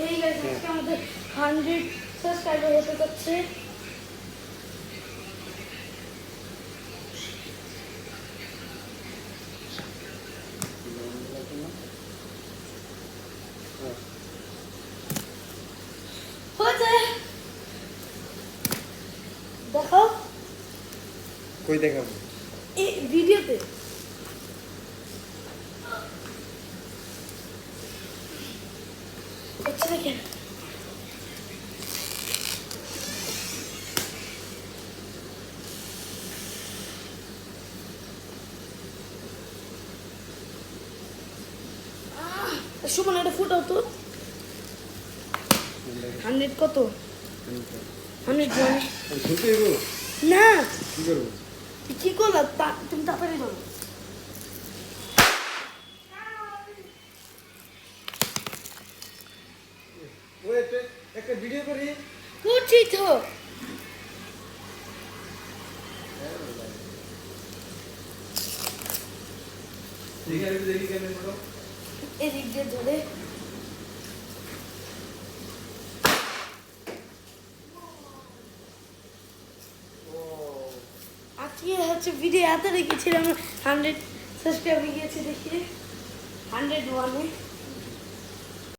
এই গাইস আজকে আমাদের 100 সাবস্ক্রাইবার হতে যাচ্ছে। দেখো কই দেখাবো এই ভিডিওতে দেখছি দেখেন সুমন এটা ফুটাও তো 100 কত 100 মানে শুনতে এগো না কি করবো কি করলা তুমি তাড়াতাড়ি করো ওই একটা ভিডিও করি করছি তো দেখি কেমন ফটো এদিক দিয়ে ধরে আজকে হচ্ছে ভিডিও এত রেখেছিলাম 100 সাবস্ক্রাইবার গিয়েছে দেখি 101-এ